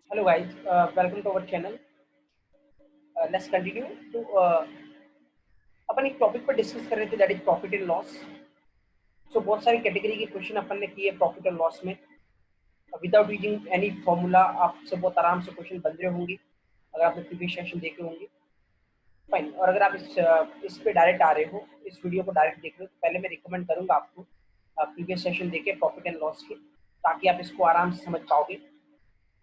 Hello guys, welcome to our channel. Let's continue to अपन एक topic पर discuss कर रहे थे that is profit and loss. So बहुत सारी कैटेगरी के क्वेश्चन अपन ने किए प्रॉफिट एंड लॉस में। विदाउट यूजिंग एनी फॉर्मूला आपसे बहुत आराम से क्वेश्चन बन रहे होंगे अगर आपने प्रीवियस सेशन देखे होंगे। फाइन। और अगर आप इस पे डायरेक्ट आ रहे हो, इस वीडियो को डायरेक्ट देख रहे हो, तो पहले मैं रिकमेंड करूंगा आपको प्रीवियस सेशन देखे प्रॉफिट एंड लॉस के, ताकि आप इसको आराम से समझ पाओगे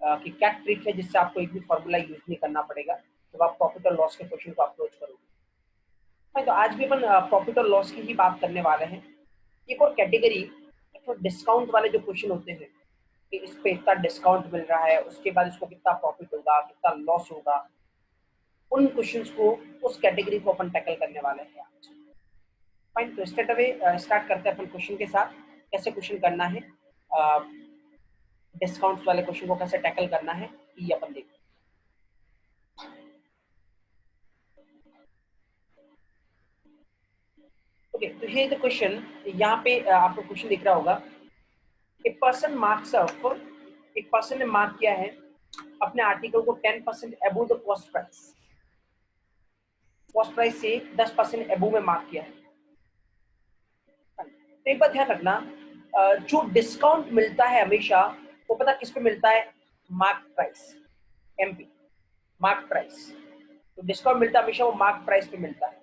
कि क्या ट्रिक है जिससे आपको एक भी फॉर्मूला यूज नहीं करना पड़ेगा जब आप प्रॉफिट और लॉस के क्वेश्चन को अप्रोच करोगे। तो आज भी अपन प्रॉफिट और लॉस की ही बात करने वाले हैं। एक और कैटेगरी तो डिस्काउंट वाले जो क्वेश्चन होते हैं कि इस पे इतना डिस्काउंट मिल रहा है, उसके बाद इसको कितना प्रॉफिट होगा, कितना लॉस होगा, उन क्वेश्चंस को, उस कैटेगरी को अपन टैकल करने वाले हैं आज। फाइन। तो स्ट्रेट अवे स्टार्ट करते हैं अपन क्वेश्चन के साथ। कैसे क्वेश्चन करना है, डिस्काउंट्स वाले क्वेश्चन को कैसे टैकल करना है ये अपन देखते हैं। ओके, तो हियर द क्वेश्चन। यहाँ पे आपको क्वेश्चन दिख रहा होगा। एक पर्सन मार्क्स अप, एक पर्सन ने मार्क किया है अपने आर्टिकल को 10% above the cost price, cost price से 10% अबव में मार्क किया है। तो एक बात ध्यान रखना, जो डिस्काउंट मिलता है हमेशा वो पता किस पे मिलता है? Mark price, MP, mark price. तो डिस्काउंट मिलता है हमेशा वो मार्क प्राइस पे मिलता है।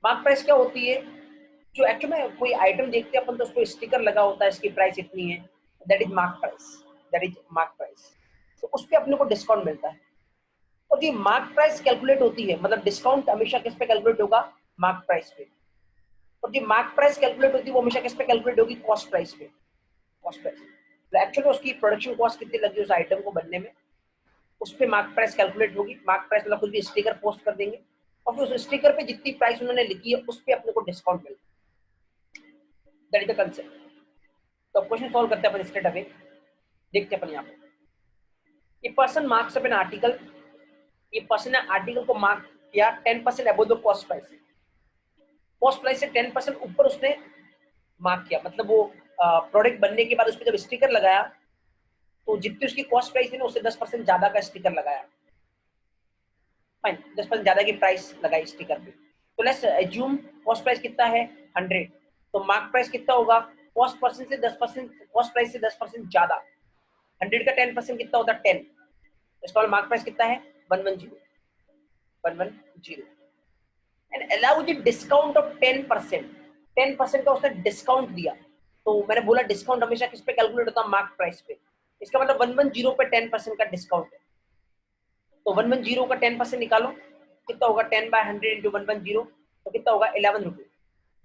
मार्क प्राइस क्या होती है? जो एक्चुअल में कोई आइटम देखते हैं अपन तो उस पर स्टिकर लगा होता है, इसकी प्राइस इतनी है, that is mark price, that is mark price. तो उस पर अपने को डिस्काउंट मिलता है। और ये मार्क प्राइस कैलकुलेट होती है, मतलब डिस्काउंट हमेशा किस पे कैलकुलेट होगा? मार्क प्राइस पे। और जो मार्क प्राइस कैलकुलेट होती है वो हमेशा किस पे कैलकुलेट होगी? कॉस्ट प्राइस पे, कॉस्ट प्राइस। तो एक्चुअली उसकी प्रोडक्शन कॉस्ट कितनी लगी उस आइटम को बनने में, उस पे मार्क प्राइस कैलकुलेट होगी। मार्क प्राइस मतलब कुछ भी स्टिकर पोस्ट कर देंगे और फिर उस स्टिकर पे जितनी प्राइस उन्होंने लिखी है उस पे अपने को डिस्काउंट मिलता है। That is the concept. तो क्वेश्चन सॉल्व करते हैं अपन स्ट्रेट अवे। देखते हैं अपन यहाँ पे, ये person marks up an article, ये पर्सन ने आर्टिकल को मार्क किया 10% above the cost price. Cost price से 10% ऊपर उसने मार्क किया, मतलब वो प्रोडक्ट बनने के बाद उस पर जब स्टिकर लगाया तो जितनी उसकी कॉस्ट प्राइस थी ना उससे 10% ज्यादा का स्टिकर लगाया। फाइन, 10% ज्यादा की प्राइस लगाई स्टिकर पे। तो लेट्स एज्यूम कॉस्ट प्राइस कितना है? 100। तो मार्क प्राइस कितना होगा? कॉस्ट परसेंट से 10%, कॉस्ट प्राइस से 10% ज्यादा। 100 का 10% कितना होता है? 10। इसका मार्क प्राइस कितना है? 110, 110। And allow the discount of 10%। 10% का उसने डिस्काउंट दिया। तो मैंने बोला डिस्काउंट हमेशा किस पे कैलकुलेट होता है? मार्क प्राइस पे। इसका मतलब 110 पे 10% का डिस्काउंट है। तो 110 का 10% निकालो, कितना होगा? 10/100 इंटू 110, तो कितना होगा? 11 रुपये।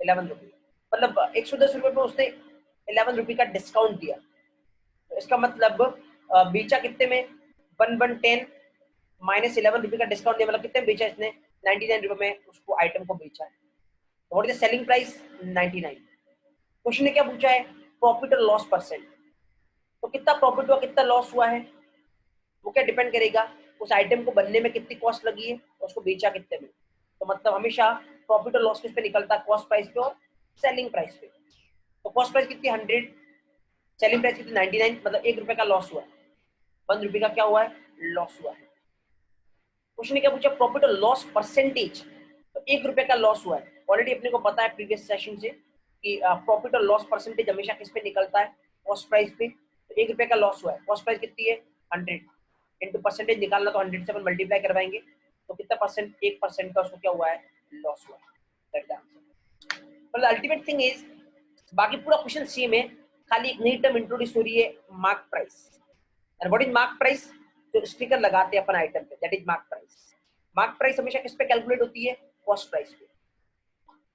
11 रुपये मतलब 110 रुपये पे उसने 11 रुपये का डिस्काउंट दिया। तो इसका मतलब बेचा कितने में? 1110 माइनस 11 रुपये का डिस्काउंट दिया, मतलब कितने में बेचा इसने? 99 रुपये में उसको आइटम को बेचा है। तो what is the selling price? 99। Question ने क्या पूछा है? प्रॉफिट और लॉस परसेंट। तो कितना प्रॉफिट हुआ, कितना लॉस हुआ है, वो क्या डिपेंड करेगा? उस आइटम को बनने में कितनी कॉस्ट लगी है और उसको बेचा कितने में। तो मतलब हमेशा प्रॉफिट और लॉस किस पे निकलता है? कॉस्ट प्राइस पे और सेलिंग प्राइस पे। तो कॉस्ट प्राइस कितनी? 100, सेलिंग प्राइस कितनी? 99, मतलब 1 रुपए का लॉस हुआ है। 1 रुपए का क्या हुआ है? लॉस हुआ है। क्वेश्चन ने क्या पूछा? प्रॉफिट और लॉस परसेंटेज। तो 1 रुपए का लॉस हुआ है। ऑलरेडी अपने को पता है प्रीवियस सेशन से कि प्रॉफिट और लॉस परसेंटेज हमेशा किस पे निकलता है? कॉस्ट प्राइस पे। तो 1 रुपए का लॉस हुआ है, कॉस्ट प्राइस कितनी है? 100 इंटू परसेंटेज निकालना, तो 100 से अपन मल्टीप्लाई करवाएंगे तो कितना परसेंट? 1% का उसको क्या हुआ है? लॉस हुआ है। That the answer. मतलब अल्टीमेट थिंग इज, बाकी पूरा क्वेश्चन सेम है, खाली एक नई टर्म इंट्रोड्यूस हो रही है, mark price. And what is mark price? जो स्टिकर लगाते हैं अपन आइटम पे, that is mark price. Mark price हमेशा किस पे कैलकुलेट होती है? कॉस्ट प्राइस पे।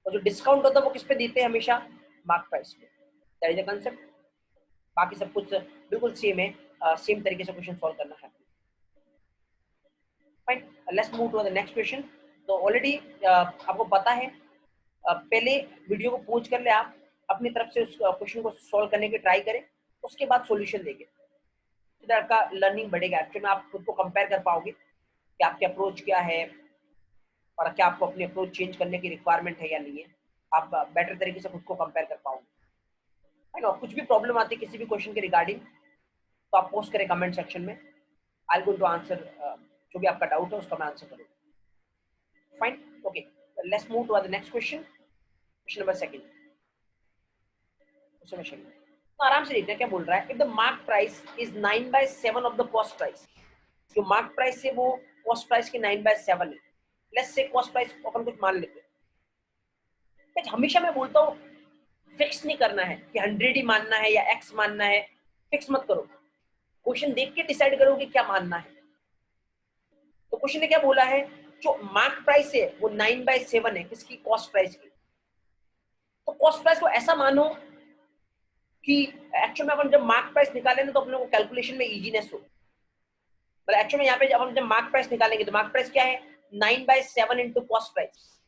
और जो डिस्काउंट होता है वो किस पे देते हैं? हमेशा मार्क प्राइस पे। That is the concept. बाकी सब कुछ बिल्कुल सेम है, सेम तरीके से क्वेश्चन सॉल्व करना है। Fine, let's move to the next question. तो ऑलरेडी आपको पता है, पहले वीडियो को पॉज कर ले, आप अपनी तरफ से उस क्वेश्चन को सॉल्व करने की ट्राई करें, उसके बाद सॉल्यूशन देंगे, तो आपका लर्निंग बढ़ेगा। एक्चुअली में आप खुद को कंपेयर कर पाओगे कि आपकी अप्रोच क्या है और क्या आपको अपनी अप्रोच चेंज करने की रिक्वायरमेंट है या नहीं है। आप बेटर तरीके से खुद को कंपेयर कर पाओगे, है ना। कुछ भी प्रॉब्लम आती है किसी भी क्वेश्चन के रिगार्डिंग तो आप पोस्ट करें कमेंट सेक्शन में, आई गोइंग टू आंसर, जो भी आपका डाउट है उसका मैं आंसर करूंगा. Fine, okay, let's move to the next question. Question number second. तो आराम से देखना क्या बोल रहा है. If the mark price is 9/7 of the cost price, जो मार्क प्राइस है वो कॉस्ट प्राइस के 9/7 है. लेट्स से कॉस्ट प्राइस अपन कुछ मान लेते हैं. हमेशा मैं बोलता हूँ फिक्स नहीं करना है कि 100 ही मानना है या x मानना है. फिक्स मत करो, क्वेश्चन देख के डिसाइड करो कि क्या मानना है. तो क्वेश्चन ने क्या बोला है, जो मार्क प्राइस है वो 9/7 है किसकी, कॉस्ट प्राइस की. तो कॉस्ट प्राइस को ऐसा मानो कि एक्चुअल में अपन जब मार्क प्राइस निकालें ना तो अपने को कैलकुलेशन में इजीनेस हो. मतलब एक्चुअल में यहाँ पे जब हम जब मार्क प्राइस निकालेंगे तो मार्क प्राइस क्या है, 9/7 into cost price.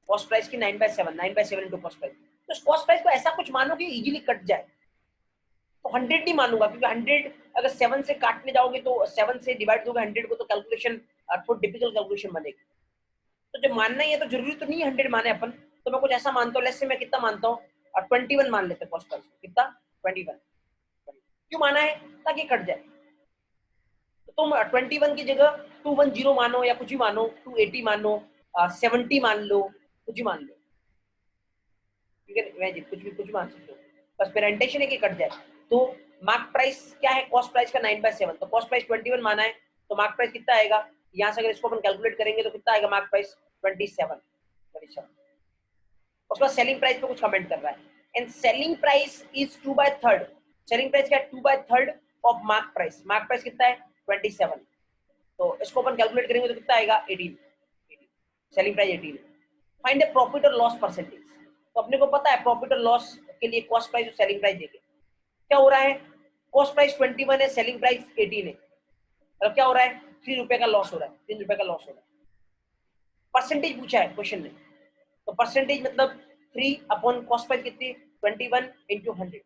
Cost price की 9/7 इंटू कॉस्ट प्राइस. तो इस कॉस्ट प्राइस को ऐसा कुछ मानो कि इजीली कट जाए. तो 100 नहीं मानूंगा, क्योंकि 100 अगर 7 से काटने जाओगे तो 7 से डिवाइड दोगे 100 को तो कैलकुलेशन थोड़ी डिफिकल्ट कैलकुलेशन बनेगी. तो जब मानना ही है तो जरूरी तो नहीं है 100 माने अपन. तो मैं कुछ ऐसा मानता हूँ, लेट्स से मैं कितना मानता हूँ, 21 मान लेते हैं कॉस्ट प्राइस. कितना, 21. क्यों माना है, ताकि कट जाए. तो तुम 21 की जगह 210 मानो या कुछ भी मानो, 280 मानो, 70 मान लो, कुछ भी मान लो, ठीक है. इमेजिन कुछ भी मान सकते हो, बस मेरा इंटेंशन है कि कट जाए. तो मार्क प्राइस क्या है, कॉस्ट प्राइस का 9/7. तो कॉस्ट प्राइस 21 माना है, तो मार्क प्राइस कितना आएगा, यहाँ से अगर इसको अपन कैलकुलेट करेंगे तो कितना आएगा मार्क प्राइस, 27. उसके बाद सेलिंग प्राइस पे कुछ कमेंट कर रहा है. And selling price is 2/3. Selling price क्या है, 2/3 of mark price. Mark price कितना है, 27. तो इसको अपन कैलकुलेट करेंगे तो कितना आएगा, 18. Selling price 18. Find the profit और लॉस परसेंटेज. तो अपने को पता है प्रॉफिट और लॉस के लिए कॉस्ट प्राइस और सेलिंग प्राइस देंगे. क्या हो रहा है, कॉस्ट प्राइस 21 है, सेलिंग प्राइस 18 है. मतलब क्या हो रहा है, 3 रुपए का लॉस हो रहा है, 3 रुपए का लॉस हो रहा है. परसेंटेज पूछा है क्वेश्चन ने, तो परसेंटेज मतलब 3 अपॉन कॉस्ट प्राइस कितनी, 21 इंटू 100.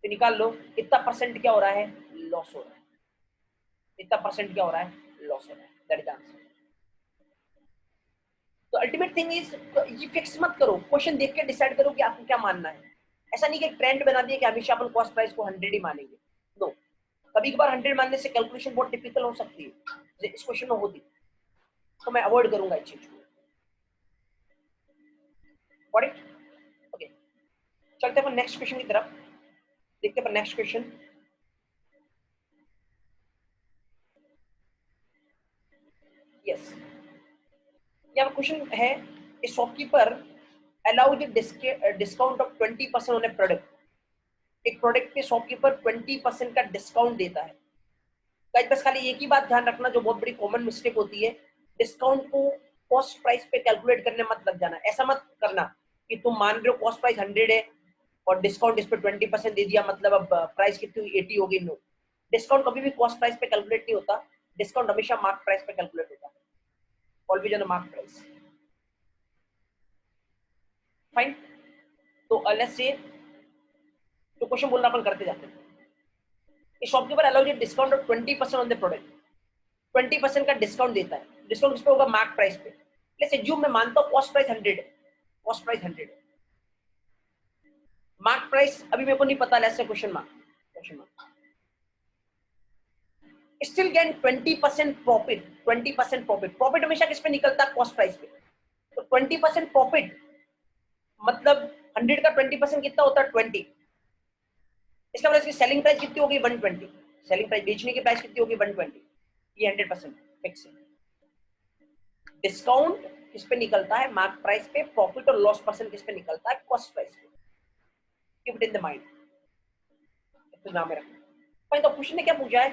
तो निकाल लो कितना परसेंट क्या हो रहा है, लॉस हो रहा है. इतना परसेंट क्या हो रहा है, लॉस हो रहा है. That is answer. तो अल्टीमेट थिंग इज, ये फिक्स मत करो, क्वेश्चन देख के डिसाइड करो कि आपको क्या मानना है. ऐसा नहीं कि ट्रेंड बना दिया कि हमेशा अपन कॉस्ट प्राइस को 100 ही मानेंगे. नो, कभी कभार 100 मानने से कैलकुलेशन बहुत टिपिकल हो सकती है, इस क्वेश्चन में होती, तो मैं अवॉइड करूंगा इस चीज को. ओके, चलते हैं नेक्स्ट क्वेश्चन की तरफ. देखते हैं नेक्स्ट क्वेश्चन. यस, यहाँ क्वेश्चन है, ए shopkeeper allow the discount of 20% on A product. एक प्रोडक्ट पे शॉपकीपर 20% का डिस्काउंट देता है. गाइस बस खाली एक ही बात ध्यान रखना जो बहुत बड़ी कॉमन मिस्टेक होती है, डिस्काउंट को कॉस्ट प्राइस पे कैलकुलेट करने मत लग जाना. ऐसा मत करना कि तुम मान रहे हो कॉस्ट प्राइस 100 है और डिस्काउंट इस पे 20% दे दिया, मतलब अब प्राइस कितनी हुई, 80 हो गई. नो, डिस्काउंट कभी भी कॉस्ट प्राइस पे कैलकुलेट नहीं होता. डिस्काउंट हमेशा मार्क प्राइस पे कैलकुलेट होता है. Always on mark price. Fine. तो लेट्स से, तो क्वेश्चन बोलना अपन करते जाते हैं. Shopkeeper allows a discount of 20% on the product. 20% का डिस्काउंट देता है. डिस्काउंट किस पे होगा, मार्क प्राइस पे. लेट्स एज्यूम मैं मानता हूं कॉस्ट प्राइस 100 है, कॉस्ट प्राइस 100 है, मार्क प्राइस अभी मेरे को नहीं पता. Let's say question mark still gain 20% profit. 20% profit. Profit हमेशा किस पे निकलता है, कॉस्ट प्राइस पे. तो 20% प्रॉफिट मतलब 100 का 20% कितना होता है, 20. इसका मतलब इसकी सेलिंग प्राइस कितनी होगी, 120. सेलिंग प्राइस, बेचने की प्राइस कितनी होगी, 120. ये 100% फिक्स है. डिस्काउंट किस पे निकलता है, मार्क प्राइस पे. प्रॉफिट और लॉस परसेंट किस पे निकलता है, कॉस्ट प्राइस पे. Keep it in the mind, तो नाम में रखना. तो क्वेश्चन ने क्या पूछा है,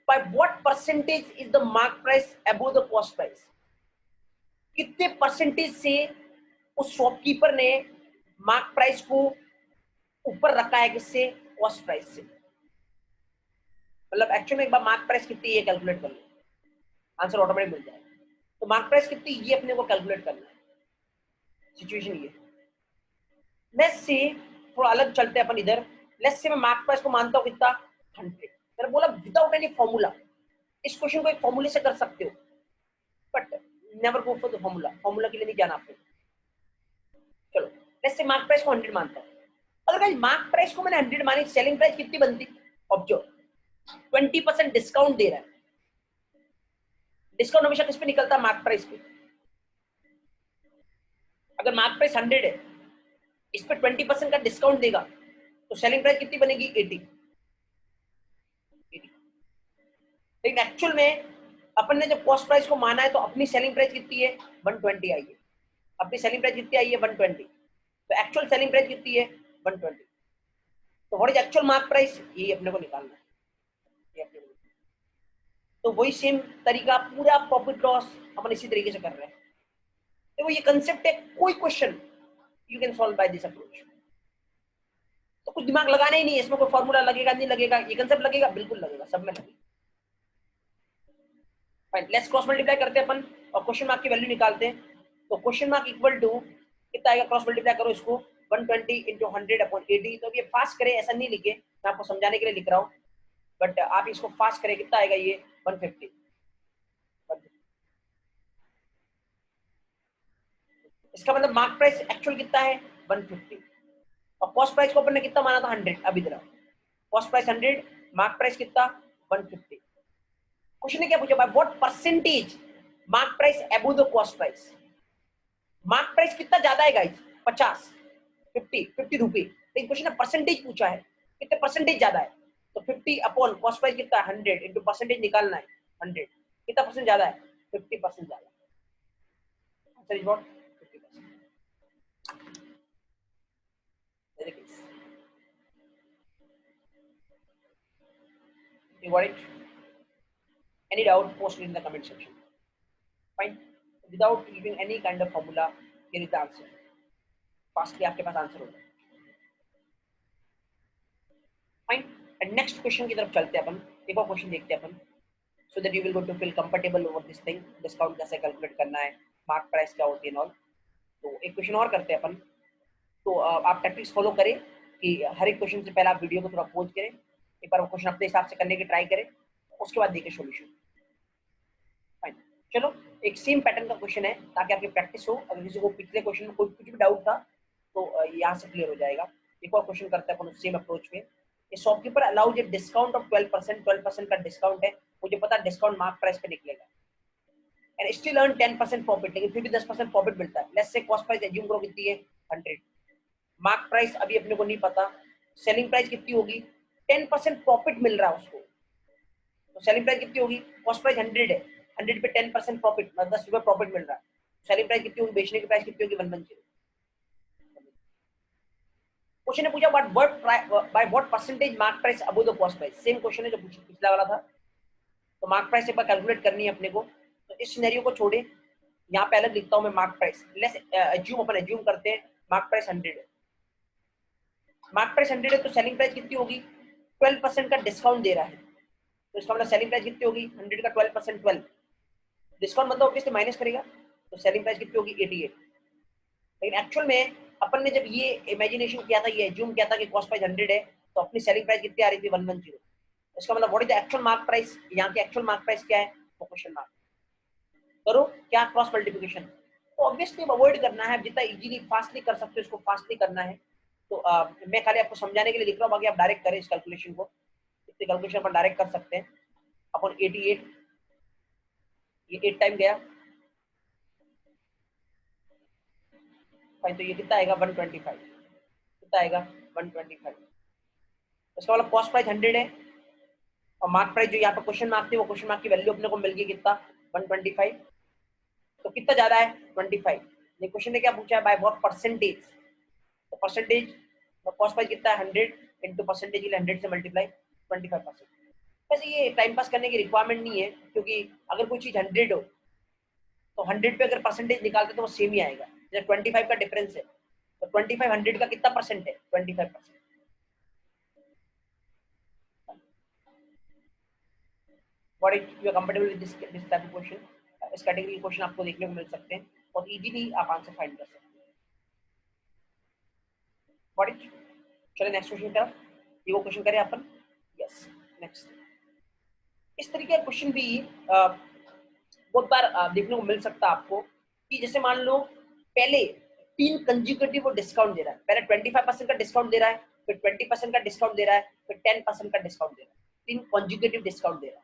by what percentage is the mark price above the cost price. कितने परसेंटेज से उस शॉपकीपर ने मार्क प्राइस को ऊपर रखा है, किससे, कॉस्ट प्राइस से. मतलब एक्चुअली में एक बार मार्क प्राइस कितनी है कैलकुलेट कर लो, आंसर ऑटोमेटिक मिल जाएगा. तो मार्क प्राइस कितनी ये अपने को कैलकुलेट करना है. सिचुएशन ये. लेट्स से थोड़ा अलग चलते हैं अपन इधर. लेट्स से मैं मार्क प्राइस को मानता हूँ कितना, 100. मैंने बोला विदाउट एनी फॉर्मूला. इस क्वेश्चन को एक फॉर्मूले से कर सकते हो, but never go for the formula. Formula के लिए नहीं जाना आपको. चलो लेट्स से मार्क प्राइस को 100 मानता हूँ. अगर गाइस मार्क प्राइस को मैंने 100 मानी, सेलिंग प्राइस कितनी बनती, ऑब्जर्व. 20% डिस्काउंट दे रहा है। डिस्काउंट हमेशा किस पे निकलता है? मार्क प्राइस पे। अगर मार्क प्राइस 100 है, इस पे 20% का डिस्काउंट देगा तो सेलिंग प्राइस कितनी बनेगी? 80। लेकिन एक्चुअल में अपन ने जब कॉस्ट प्राइस को माना है तो अपनी सेलिंग प्राइस कितनी है? 120 आई है। अपनी सेलिंग प्राइस कितनी आई है? 120। तो एक्चुअल सेलिंग प्राइस कितनी है? 120। तो what is actual mark price? ये अपने को निकालना है। तो वही सेम तरीका, पूरा प्रॉफिट लॉस अपन इसी तरीके से कर रहे हैं। देखो ये कंसेप्ट है, कोई question you can solve by this approach. तो कुछ दिमाग लगाना ही नहीं है, इसमें कोई फॉर्मूला लगेगा नहीं लगेगा, ये कंसेप्ट लगेगा, बिल्कुल लगेगा, सब में लगेगा। फाइन, लेट्स क्रॉस मल्टीप्लाई करते हैं अपन और क्वेश्चन मार्क की वैल्यू निकालते हैं। तो क्वेश्चन मार्क इक्वल टू कितना आएगा? क्रॉस मल्टीप्लाई करो इसको, 120 इंटू 100/80। तो ये फास्ट करें, ऐसा नहीं लिखे, मैं आपको समझाने के लिए लिख रहा हूँ, बट आप इसको फास्ट करें। कितना आएगा ये? 150। इसका मतलब मार्क प्राइस एक्चुअल कितना है? 150। और कॉस्ट प्राइस को अपन ने कितना माना था? 100। अभी इधर कॉस्ट प्राइस 100, मार्क प्राइस कितना? 150। क्वेश्चन ने क्या पूछा? By what percentage mark price above the cost price? Mark price कितना ज्यादा है गाइस? 50, 50 रुपए। लेकिन क्वेश्चन ने परसेंटेज पूछा है, कितने परसेंटेज ज्यादा है? तो 50 अपॉन कॉस्ट प्राइस कितना है? 100 इंटू परसेंटेज निकालना है। 100 कितना परसेंट ज्यादा है? 50% ज्यादा। Answer is what? 50%। You got it? Any doubt? Post it in the comment section. Fine. Without giving any kind of formula, here is the answer. Fastly आपके पास answer होगा। फाइन, एंड नेक्स्ट क्वेश्चन की तरफ चलते हैं अपन। एक और question देखते हैं अपन, so that you will go to feel comfortable over this thing. Discount कैसे कैलकुलेट करना है, मार्क प्राइस क्या होती है, ऑल। तो एक क्वेश्चन और करते हैं अपन। तो आप टैक्टिक्स फॉलो करें कि हर एक क्वेश्चन से पहले आप वीडियो को थोड़ा पॉज करें, एक बार वो क्वेश्चन अपने हिसाब से करने की ट्राई करें, उसके बाद देखिए सोल्यूशन। फाइन, चलो एक सेम पैटर्न का क्वेश्चन है ताकि आपकी प्रैक्टिस हो। अगर किसी को पिछले क्वेश्चन में कोई कुछ भी डाउट था तो यहाँ से क्लियर हो जाएगा। एक और क्वेश्चन करते हैं अपन सेम अप्रोच पे। ए shopkeeper allows a discount of 12%। 12% का डिस्काउंट है, मुझे पता है डिस्काउंट मार्क प्राइस पे निकलेगा, एंड स्टिल अर्न 10% प्रॉफिट। लेकिन फिर भी 10% प्रॉफिट मिलता है। Let's say cost price assume करो कितनी है? 100। मार्क प्राइस अभी अपने को नहीं पता, सेलिंग प्राइस कितनी होगी? 10% प्रॉफिट मिल रहा है उसको, तो सेलिंग प्राइस कितनी होगी? कॉस्ट प्राइस 100 है, 100 पे 10% प्रॉफिट, मतलब 10 रुपए प्रॉफिट मिल रहा है। सेलिंग प्राइस कितनी होगी? बेचने की प्राइस कितनी होगी? 110। क्वेश्चन ने पूछा by what percentage mark price above the cost price. Same question है जो पिछला वाला था। तो मार्क प्राइस एक बार कैलकुलेट करनी है अपने को। तो इस सिनेरियो को छोड़े, यहाँ पे अलग लिखता हूँ मैं mark price. Let's assume, upon assume करते हैं मार्क प्राइस 100 है। मार्क प्राइस 100 है तो सेलिंग प्राइस कितनी होगी? 12% का डिस्काउंट दे रहा है, तो इसका मतलब सेलिंग प्राइस कितनी होगी? 100 का 12%, 12 डिस्काउंट मतलब ऑब्वियसली माइनस करेगा, तो सेलिंग प्राइस कितनी होगी? 88। लेकिन एक्चुअल में अपन ने जब ये इमेजिनेशन किया था, ये एज्यूम किया था कि कॉस्ट प्राइस 100 है, तो अपनी सेलिंग प्राइस कितनी आ रही थी? 110। इसका मतलब what is the actual mark price? यहाँ की एक्चुअल मार्क प्राइस क्या है? वो क्वेश्चन मार्क। करो क्या? Cross multiplication. तो ऑब्वियसली अवॉइड करना है, जितना इजीली फास्टली कर सकते हो इसको फास्टली करना है। तो मैं खाली आपको समझाने के लिए लिख रहा हूँ, बाकी आप डायरेक्ट करें इस कैलकुलेशन को। इतनी कैलकुलेशन अपन डायरेक्ट कर सकते हैं। अपन 88, ये 8 टाइम गया, तो ये कितना आएगा? 125। कितना आएगा? 125। इसका मतलब कॉस्ट प्राइस 100 है और मार्क प्राइस जो यहाँ पे क्वेश्चन मार्क थी, वो क्वेश्चन मार्क की वैल्यू अपने को मिल गई कितना? 125। तो कितना ज्यादा है? 25। ये क्वेश्चन ने क्या पूछा है? By what percentage. तो परसेंटेज कॉस्ट प्राइस कितना है? 100 इंटू परसेंटेज, 100 से मल्टीप्लाई 25%। वैसे ये टाइम पास करने की रिक्वायरमेंट नहीं है, क्योंकि अगर कोई चीज 100 हो तो 100 पे अगर परसेंटेज निकालते तो वो सेम ही आएगा। जैसे 25 का डिफरेंस है, तो 25 100 का कितना परसेंट है? 25%। What is you are comfortable with this type of question? इस कैटेगरी के क्वेश्चन आपको देखने को मिल सकते हैं और इजीली आप आंसर फाइंड कर सकते हैं। व्हाट इज, चलिए नेक्स्ट क्वेश्चन की तरफ। ये वो क्वेश्चन करें अपन। Yes, next. इस तरीके का क्वेश्चन भी बहुत बार देखने को मिल सकता है आपको, कि जैसे मान लो पहले 3 कंजिक्यूटिव वो डिस्काउंट दे रहा है। पहले 25% का डिस्काउंट दे रहा है, फिर 20% का डिस्काउंट दे रहा है, फिर 10% का डिस्काउंट दे रहा है। 3 कॉन्जुगेटिव डिस्काउंट दे रहा हूँ।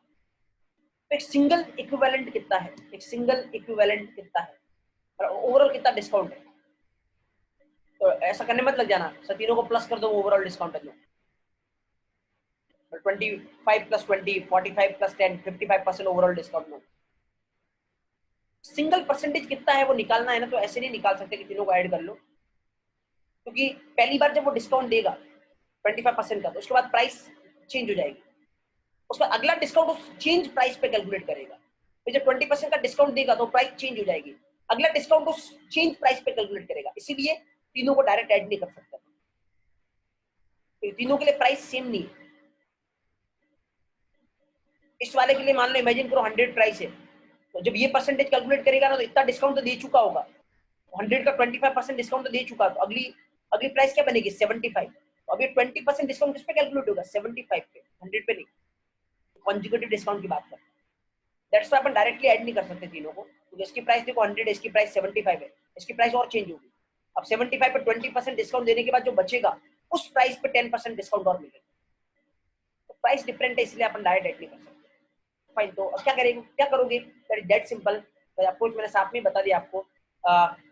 तो एक सिंगल इक्विवेलेंट कितना है, एक सिंगल इक्विवेलेंट कितना है और ओवरऑल कितना डिस्काउंट है। तो ऐसा करने मत लग जाना सर तीनों को प्लस कर दो ओवरऑल डिस्काउंट कर लो, 25 प्लस 20 45 प्लस 10 55% ओवरऑल डिस्काउंट लो। सिंगल परसेंटेज कितना है वो निकालना है ना, तो ऐसे नहीं निकाल सकते कि तीनों को ऐड कर लो, क्योंकि पहली बार जब वो डिस्काउंट देगा 25% का तो उसके बाद प्राइस चेंज हो जाएगी, उसका अगला डिस्काउंट उस चेंज प्राइस पे कैलकुलेट करेगा। फिर जब 20% का डिस्काउंट देगा तो प्राइस चेंज हो जाएगी, अगला डिस्काउंट उस चेंज प्राइस पे कैलकुलेट करेगा। इसीलिए तीनों को डायरेक्ट ऐड नहीं कर सकता, तो तीनों के लिए प्राइस सेम नहीं है। इस वाले के लिए मान लो इमेजिन करो 100 प्राइस है, तो जब ये परसेंटेज कैलकुलेट करेगा ना तो इतना डिस्काउंट तो दे चुका होगा, 100 का 25% डिस्काउंट तो दे चुका, तो अगली प्राइस क्या बनेगी 75। तो अभी 20% डिस्काउंट किस पे कैलकुलेट होगा 75 पे, 100 पे नहीं। कॉन्जुगेटिव डिस्काउंट की बात करते हैं, that's why upon directly add नहीं कर सकते तीनों को, क्योंकि इसकी प्राइस देखो 100 है, इसकी प्राइस 75 है, इसकी प्राइस और चेंज होगी। अब 75 पे 20% डिस्काउंट देने के बाद जो बचेगा उस प्राइस पे 10% डिस्काउंट और मिलेगा, तो प्राइस डिफरेंट है इसलिए अपन डायरेक्ट ऐड नहीं कर सकते। फाइन, तो अब क्या करोगे, डेट सिंपल, अप्रोच मैंने साथ में बता दिया आपको।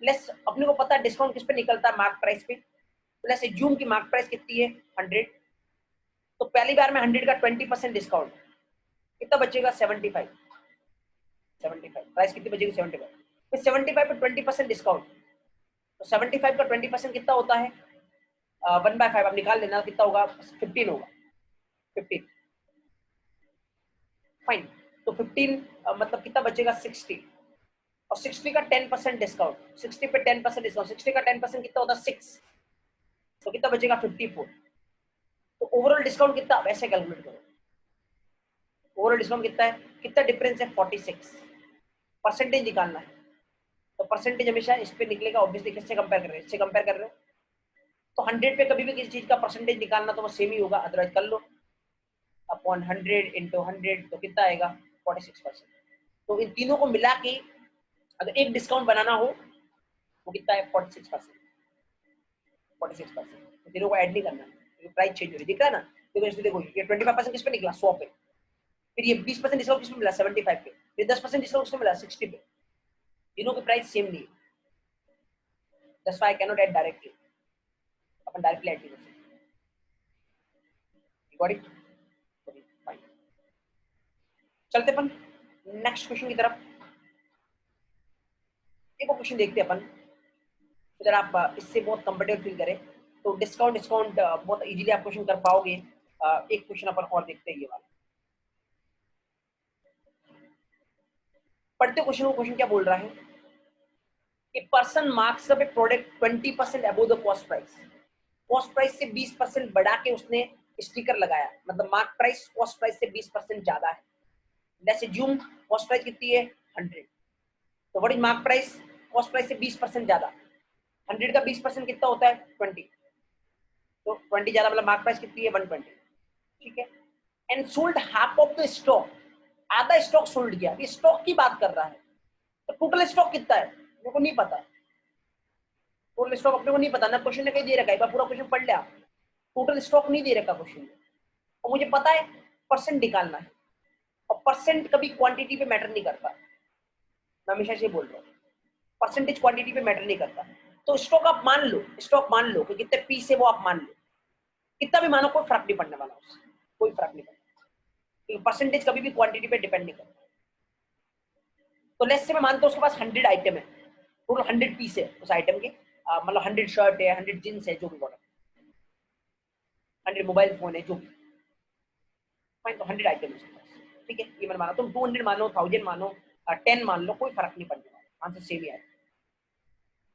लेस अपने को पता है डिस्काउंट किस पे निकलता है, मार्क प्राइस पे। प्लस एज्यूम की मार्क प्राइस कितनी है 100, तो पहली बार में 100 का 20% डिस्काउंट कितना बचेगा 75 प्राइस कितनी बचेगी 75, फिर 75 पे 20% डिस्काउंट, तो 75 का 20% कितना होता है 1/5, अब निकाल लेना कितना होगा 15 होगा 15। फाइन, तो 15 मतलब कितना बचेगा 60, और 60 का 10% डिस्काउंट, 60 पे 10% डिस्काउंट, 60 का 10% कितना होता है 6, तो कितना बचेगा 54। तो ओवरऑल डिस्काउंट कितना वैसे कैलकुलेट करो, ओवरऑल डिस्काउंट कितना है, कितना डिफरेंस है 46, परसेंटेज निकालना है, तो परसेंटेज हमेशा इस पे निकलेगा, ऑब्वियसली किससे कंपेयर कर रहे हो, इससे कंपेयर कर रहे हो, तो 100 पे कभी भी किसी चीज का परसेंटेज निकालना तो वो सेम ही होगा, अदरवाइज कर लो अपॉन 100 इंटू 100, तो कितना आएगा 46%। तो इन तीनों को मिला के अगर एक डिस्काउंट बनाना हो वो कितना है 46%, 46%। तो तीनों को ऐड नहीं करना, क्योंकि प्राइस चेंज हो रही है, दिख रहा है ना। देखो इसमें देखो ये 25% किस पे निकला 100 पे, फिर ये 20% डिस्काउंट किस पे मिला 75 पे, फिर 10% डिस्काउंट किस पे मिला 60 पे, तीनों की प्राइस सेम नहीं है, that's why I can not add directly, upon directly add नहीं कर सकते। गॉट इट, फाइन, चलते अपन नेक्स्ट क्वेश्चन की तरफ। एक और क्वेश्चन देखते हैं अपन, अगर आप इससे बहुत कंफर्टेबल फील करें तो डिस्काउंट बहुत इजीली आप क्वेश्चन कर पाओगे। एक क्वेश्चन अपन और देखते हैं, ये वाला पढ़ते क्वेश्चन क्या बोल रहा है, a person marks up A product 20% above the cost price, cost price से 20% बढ़ा के उसने स्टिकर लगाया, मतलब मार्क प्राइस कॉस्ट प्राइस से 20% ज्यादा है। लेट्स अज्यूम कॉस्ट प्राइस कितनी है 100, तो what is mark price, cost price से 20% ज्यादा, 100 का 20% कितना होता है 20, तो 20 ज्यादा मतलब मार्क प्राइस कितनी है 120, ठीक है। And sold half of the stock, आधा स्टॉक सोल्ड किया, ये स्टॉक की बात कर रहा है, तो टोटल स्टॉक कितना है मेरे को नहीं पता, टोटल स्टॉक अपने को नहीं पता ना, क्वेश्चन ने कहीं दे रखा है, एक बार पूरा क्वेश्चन पढ़ लिया, टोटल स्टॉक नहीं दे रखा क्वेश्चन में, और मुझे पता है परसेंट निकालना है, और परसेंट कभी क्वांटिटी पे मैटर नहीं करता, मैं हमेशा से बोल रहा हूँ परसेंटेज क्वांटिटी पे मैटर नहीं करता। तो स्टॉक आप मान लो, स्टॉक मान लो कि कितने पीस है वो आप मान लो, कितना भी मानो कोई फर्क नहीं पड़ने वाला उससे, कोई फर्क नहीं पड़ता, क्योंकि परसेंटेज कभी भी क्वांटिटी पे डिपेंड नहीं करता। तो लेट्स से मैं मानता हूँ उसके पास 100 आइटम है, टोटल 100 पीस है उस आइटम के, मतलब 100 शर्ट है, 100 जींस है, जो भी बॉटम, 100 मोबाइल फोन है, जो भी, फाइन, तो 100 आइटम है उसके पास, ठीक है, ये मैं माना, तुम 200 मानो, 1000 मानो, 10 मान लो, कोई फर्क नहीं पड़ने वाला, आंसर सेम ही आएगा,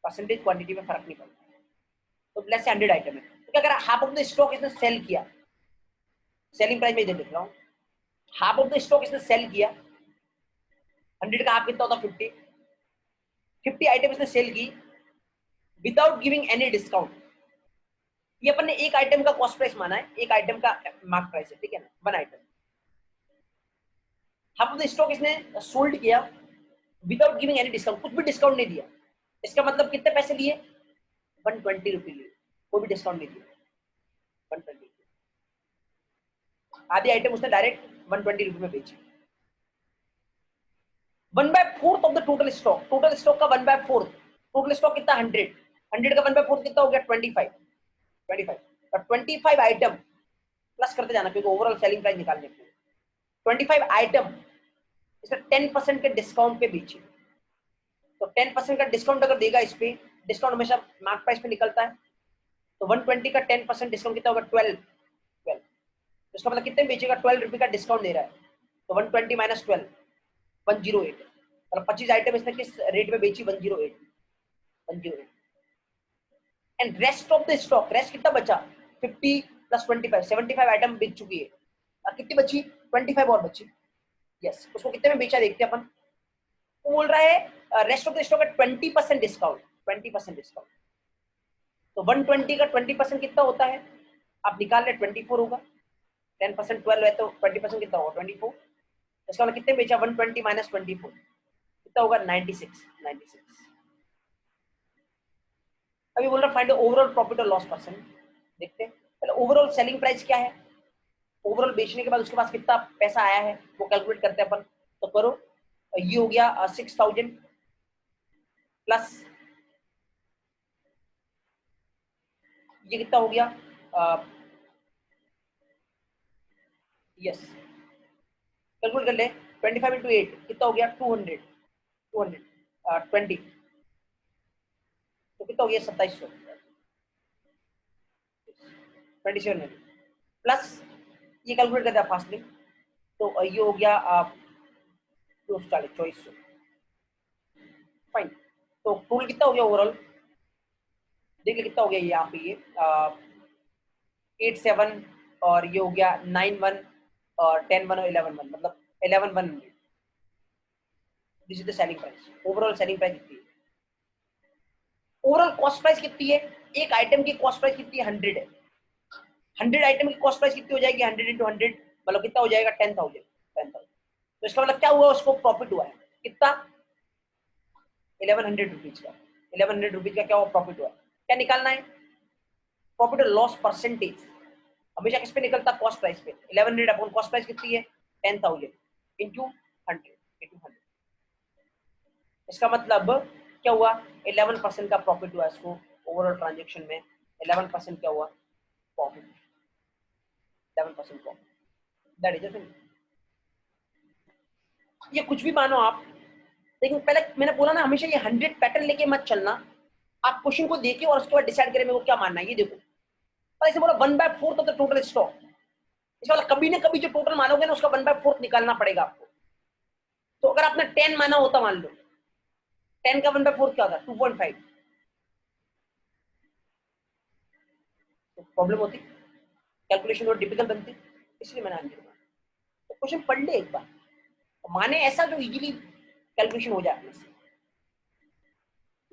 परसेंटेज क्वांटिटी में फर्क नहीं पड़ता। तो लेट्स से 100 आइटम है, तो क्या करा, हाफ ऑफ द स्टॉक इसने सेल किया, सेलिंग प्राइस में इधर लिख रहा हूँ, हाफ ऑफ द स्टॉक इसने सेल किया, 100 का हाफ कितना होता 50, 50 आइटम इसने सेल की विदाउट गिविंग एनी डिस्काउंट, ये अपन ने एक आइटम का कॉस्ट प्राइस माना है, एक आइटम का मार्क प्राइस है, ठीक है ना, one item, half of the stock इसने सोल्ड किया विदाउट गिविंग एनी डिस्काउंट, कुछ भी डिस्काउंट नहीं दिया, इसका मतलब कितने पैसे लिए 120 रुपये लिए, कोई भी डिस्काउंट नहीं दिया 120, आधी आइटम उसने डायरेक्ट 120 रुपए में बेची। 1/4 of the total stock, total stock का 1/4, टोटल स्टॉक कितना 100, 100 का 1/4 कितना हो गया 25, 25 और 25 आइटम प्लस करते जाना क्योंकि ओवरऑल सेलिंग प्राइस निकालने के लिए 25 आइटम इसे 10% के डिस्काउंट पे बेची। तो 10% का डिस्काउंट अगर देगा इस पे, डिस्काउंट हमेशा मार्क प्राइस पे निकलता है, तो 120 का 10% डिस्काउंट कितना होगा 12, तो इसका मतलब कितने बेचेगा 12 रुपए का डिस्काउंट दे रहा है, तो 120 माइनस 12 108, मतलब 25 आइटम इसने किस रेट में बेची 108 and rest of the stock, rest कितना बचा 50 प्लस 25 75 आइटम बिक चुकी है, और कितनी बची 25 और बची। यस, उसको कितने में बेचा देखते हैं अपन। वो बोल रहा है रेस्ट ऑफ द स्टॉक है 20% डिस्काउंट, 20% डिस्काउंट, तो 120 का 20% कितना होता है आप निकाल रहे 24 होगा, 10% 12 है तो 20% कितना होगा 24, इसका मतलब कितने बेचा 120 माइनस 24 कितना होगा 96। अभी बोल रहा फाइंड द ओवरऑल प्रॉफिट और लॉस परसेंट, देखते हैं पहले ओवरऑल सेलिंग प्राइस क्या है, ओवरऑल बेचने के बाद उसके पास कितना पैसा आया है वो कैलकुलेट करते हैं अपन। तो करो, ये हो गया 6000 प्लस ये कितना हो गया, यस कैलकुलेट कर ले 25 इंटू 8 कितना हो गया 200 20 तो कितना हो गया 2700 2700 प्लस ये कैलकुलेट करते हैं फास्टली, तो ये हो गया 2400 फाइन। तो टोटल कितना हो गया ओवरऑल देख ले कितना हो गया यहाँ पे ये 87 और ये हो गया 91 और 10 1 और 11 1 मतलब 11 this is the selling price, overall selling price कितनी है, ओवरऑल कॉस्ट प्राइस कितनी है, एक आइटम की कॉस्ट प्राइस कितनी है 100 है, 100 आइटम की कॉस्ट प्राइस कितनी हो जाएगी 100 इंटू 100 मतलब कितना हो जाएगा 10,000। तो इसका मतलब क्या हुआ उसको प्रॉफिट हुआ है कितना 1100 रुपीज का, 1100 रुपीज का क्या हुआ प्रॉफिट हुआ, क्या निकालना है प्रॉफिट और लॉस परसेंटेज, हमेशा किस पे निकलता कॉस्ट प्राइस पे, 1100 अपॉन कॉस्ट प्राइस कितनी है 10,000 इंटू 100। इसका मतलब क्या हुआ 11% का प्रॉफिट हुआ इसको ओवरऑल ट्रांजेक्शन में, 11% क्या हुआ profit, 11% profit, that is the thing. ये कुछ भी मानो आप, लेकिन पहले मैंने बोला ना हमेशा ये 100 पैटर्न लेके मत चलना, आप क्वेश्चन को देखिए और उसके बाद डिसाइड करें मेरे को क्या मानना है। ये देखो पर ऐसे बोला 1/4 ऑफ द टोटल स्टॉक, इसका मतलब कभी ना कभी जो टोटल मानोगे ना उसका 1/4 निकालना पड़ेगा आपको। तो अगर आपने 10 माना होता मान लो 10 का 1/4 क्या होता 2.5, तो प्रॉब्लम होती, कैलकुलेशन और डिफिकल्ट बनती, इसलिए मैंने 100 माना। तो क्वेश्चन पढ़ ले एक बार, तो माने ऐसा जो इजीली कैलकुलेशन हो जाए अपने से,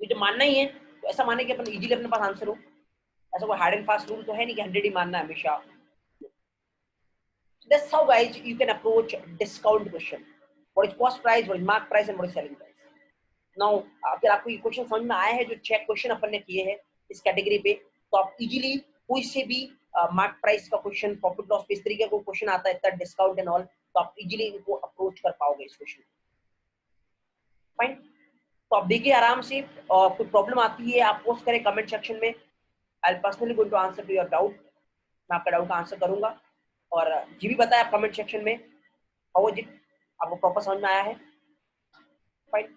ये जो मानना ही है तो ऐसा माने कि अपन इजीली अपने पास आंसर हो, ऐसा कोई हार्ड एंड फास्ट रूल तो है नहीं कि 100 ही मानना है हमेशा। That's how guys you can approach discount question. What is cost price, what is mark price and what is selling price. Now अगर आपको ये क्वेश्चन समझ में आया है जो 6 क्वेश्चन अपन ने किए हैं इस कैटेगरी पे, तो आप इजीली कोई से भी मार्क प्राइस का क्वेश्चन, प्रॉफिट लॉस पे इस तरीके का क्वेश्चन आता है, इतना डिस्काउंट एंड ऑल, तो आप इजीली इनको अप्रोच कर पाओगे इस क्वेश्चन। फाइन, तो आप देखिए आराम से, कोई प्रॉब्लम आती है आप पोस्ट करें कमेंट सेक्शन में, I personally going to answer to your doubt, मैं आपका डाउट का आंसर करूंगा। और ये भी बताया आप कमेंट सेक्शन में हाउ वाज इट, आपको प्रॉपर समझ में आया है, फाइन,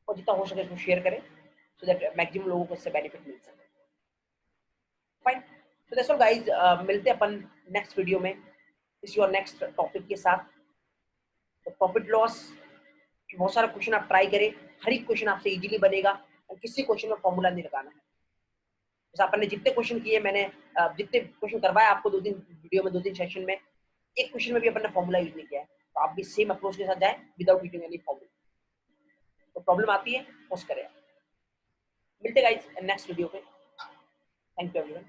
और जितना हो सके इसको शेयर करें सो दैट मैक्सिमम लोगों को इससे बेनिफिट मिल सके। Fine, so that's all guys, मिलते हैं अपन नेक्स्ट वीडियो में इस योर नेक्स्ट टॉपिक के साथ। तो प्रॉफिट लॉस बहुत सारा क्वेश्चन आप ट्राई करें, हर एक क्वेश्चन आपसे इजीली बनेगा और किसी क्वेश्चन में फॉर्मूला नहीं लगाना है। जैसे अपन ने जितने क्वेश्चन किए, मैंने जितने क्वेश्चन करवाए आपको 2 दिन वीडियो में 2 दिन सेशन में, एक क्वेश्चन में भी अपन ने फॉर्मूला यूज नहीं किया है, तो आप भी सेम अप्रोच के साथ जाएं विदाउट यूजिंग एनी फॉर्मूला। तो प्रॉब्लम आती है पोस्ट करें। मिलते गाइस नेक्स्ट वीडियो पे, थैंक यू एवरीवन।